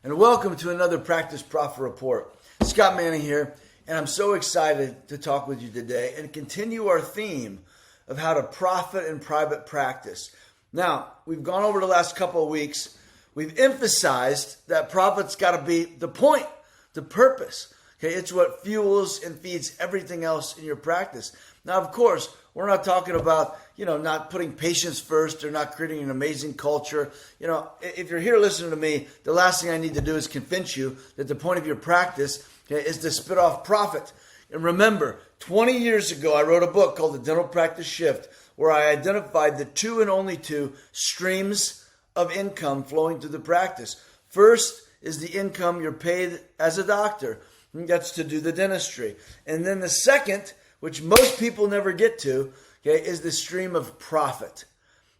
and welcome to another Practice Profit Report. Scott Manning here, and I'm so excited to talk with you today and continue our theme of how to profit in private practice. Now, we've gone over the last couple of weeks. We've emphasized that profit's got to be the point, the purpose. Okay, it's what fuels and feeds everything else in your practice. Now, of course, we're not talking about, not putting patients first or not creating an amazing culture. If you're here listening to me, the last thing I need to do is convince you that the point of your practice, is to spit off profit. And remember, 20 years ago, I wrote a book called The Dental Practice Shift, where I identified the two and only two streams of income flowing through the practice. First is the income you're paid as a doctor. That's to do the dentistry. And then the second, which most people never get to, is the stream of profit,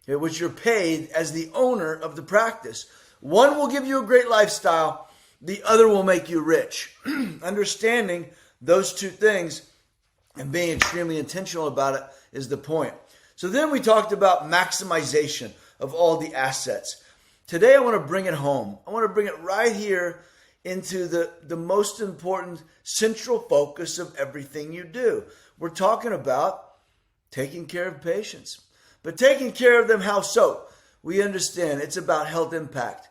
which you're paid as the owner of the practice. One will give you a great lifestyle. The other will make you rich. Understanding those two things and being extremely intentional about it is the point. So then we talked about maximization of all the assets. Today I want to bring it home. I want to bring it right here into the most important central focus of everything you do. We're talking about taking care of patients. But taking care of them, how so? We understand it's about health impact.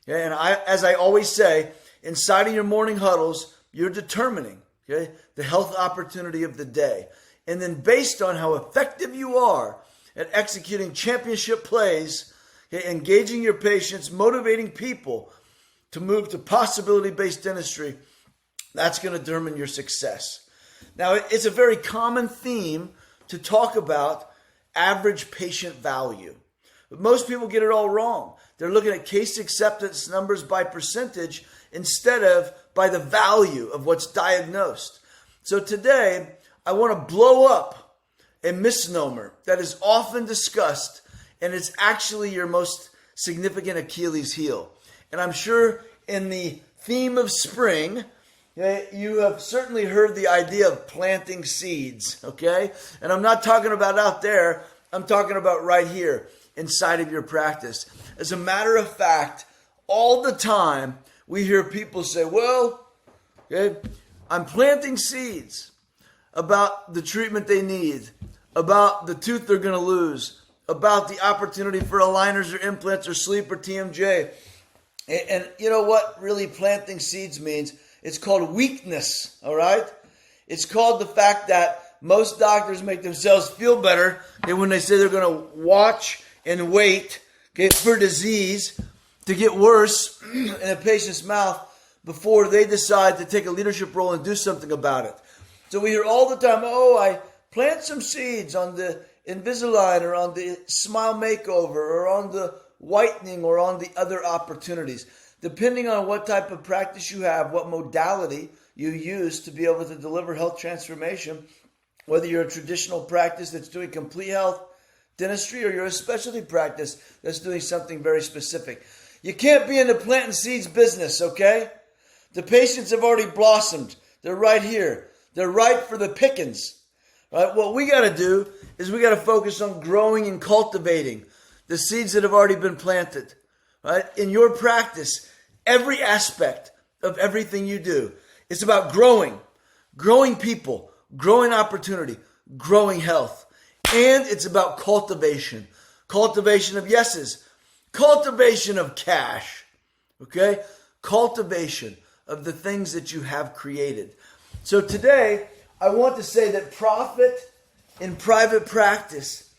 And as I always say, inside of your morning huddles, you're determining the health opportunity of the day. And then based on how effective you are at executing championship plays, engaging your patients, motivating people to move to possibility-based dentistry, that's going to determine your success. Now, it's a very common theme to talk about average patient value. But most people get it all wrong. They're looking at case acceptance numbers by percentage instead of by the value of what's diagnosed. So today, I want to blow up a misnomer that is often discussed, and it's actually your most significant Achilles heel. And I'm sure in the theme of spring, you have certainly heard the idea of planting seeds, okay? And I'm not talking about out there. I'm talking about right here inside of your practice. As a matter of fact, all the time we hear people say, I'm planting seeds about the treatment they need, about the tooth they're going to lose, about the opportunity for aligners or implants or sleep or TMJ. And you know what really planting seeds means? It's called weakness, all right? It's called the fact that most doctors make themselves feel better when they say they're going to watch and wait for disease to get worse in a patient's mouth before they decide to take a leadership role and do something about it. So we hear all the time, I plant some seeds on the Invisalign or on the Smile Makeover or on the whitening or on the other opportunities. Depending on what type of practice you have, what modality you use to be able to deliver health transformation, whether you're a traditional practice that's doing complete health dentistry or you're a specialty practice that's doing something very specific. You can't be in the planting seeds business, okay? The patients have already blossomed. They're right here. They're ripe for the pickings. Right? What we got to do is we got to focus on growing and cultivating the seeds that have already been planted. Right? In your practice, every aspect of everything you do, it's about growing people, growing opportunity, growing health. And it's about cultivation of yeses, cultivation of cash, okay? Cultivation of the things that you have created. So today, I want to say that profit in private practice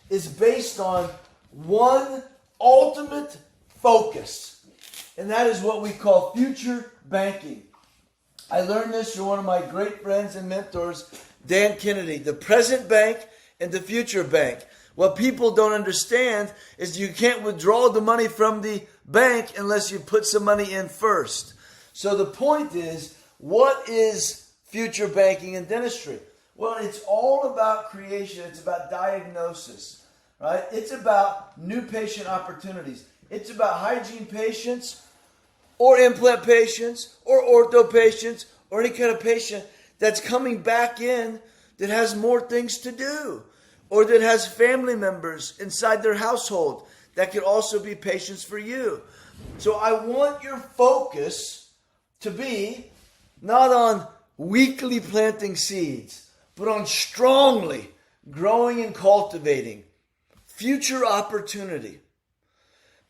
is based on one ultimate focus, and that is what we call future banking. I learned this from one of my great friends and mentors, Dan Kennedy, the present bank and the future bank. What people don't understand is you can't withdraw the money from the bank unless you put some money in first. So the point is, what is future banking in dentistry? Well, it's all about creation. It's about diagnosis, right? It's about new patient opportunities. It's about hygiene patients or implant patients or ortho patients or any kind of patient that's coming back in that has more things to do or that has family members inside their household that could also be patients for you. So I want your focus to be not on weekly planting seeds, but on strongly growing and cultivating future opportunity.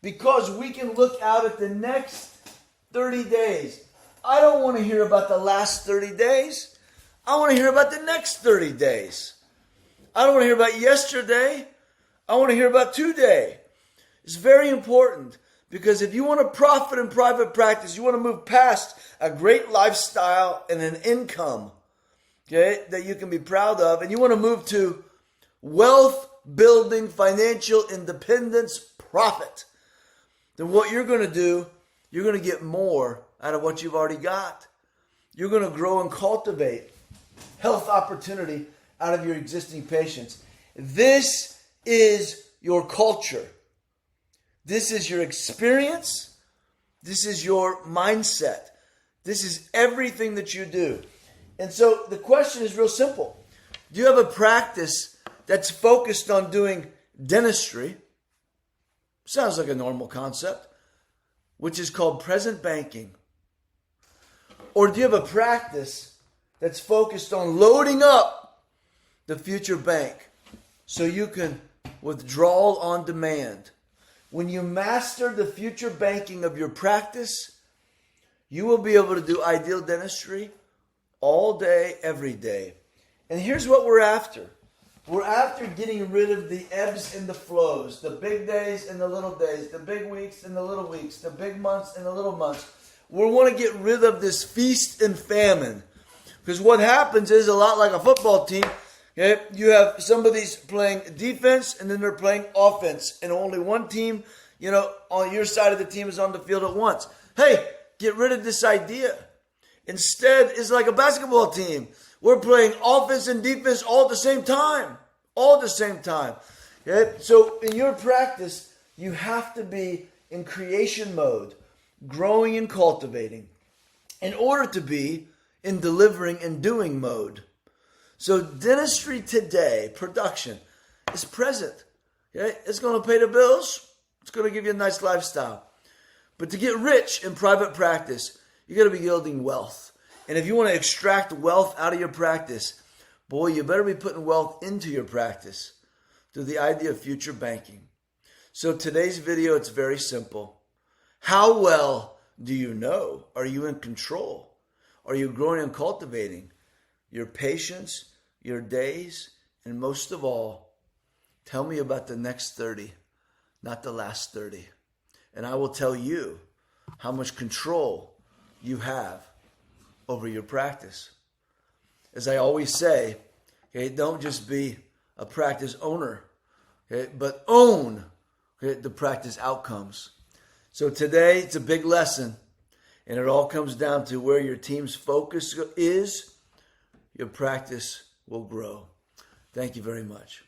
Because we can look out at the next 30 days. I don't want to hear about the last 30 days. I want to hear about the next 30 days. I don't want to hear about yesterday. I want to hear about today. It's very important because if you want to profit in private practice, you want to move past a great lifestyle and an income, okay, that you can be proud of, and you want to move to wealth building, financial independence, profit, then what you're going to do, you're going to get more out of what you've already got. You're going to grow and cultivate health opportunity out of your existing patients. This is your culture. This is your experience. This is your mindset. This is everything that you do. And so the question is real simple. Do you have a practice that's focused on doing dentistry? Sounds like a normal concept, which is called present banking. Or do you have a practice that's focused on loading up the future bank so you can withdraw on demand? When you master the future banking of your practice, you will be able to do ideal dentistry all day, every day. And here's what we're after. We're after getting rid of the ebbs and the flows, the big days and the little days, the big weeks and the little weeks, the big months and the little months. We want to get rid of this feast and famine. Because what happens is a lot like a football team. Okay? You have somebody's playing defense and then they're playing offense. And only one team, on your side of the team is on the field at once. Hey, get rid of this idea. Instead, it's like a basketball team. We're playing offense and defense all at the same time. All at the same time. Okay? So in your practice, you have to be in creation mode, growing and cultivating, in order to be in delivering and doing mode. So dentistry today, production, is present. Okay? It's going to pay the bills. It's going to give you a nice lifestyle. But to get rich in private practice, you got to be yielding wealth. And if you want to extract wealth out of your practice, boy, you better be putting wealth into your practice through the idea of future banking. So today's video, it's very simple. How well do you know? Are you in control? Are you growing and cultivating your patience, your days, and most of all, tell me about the next 30, not the last 30. And I will tell you how much control you have over your practice. As I always say, okay, don't just be a practice owner, okay, but own, okay, the practice outcomes. So today, it's a big lesson, and it all comes down to where your team's focus is, your practice will grow. Thank you very much.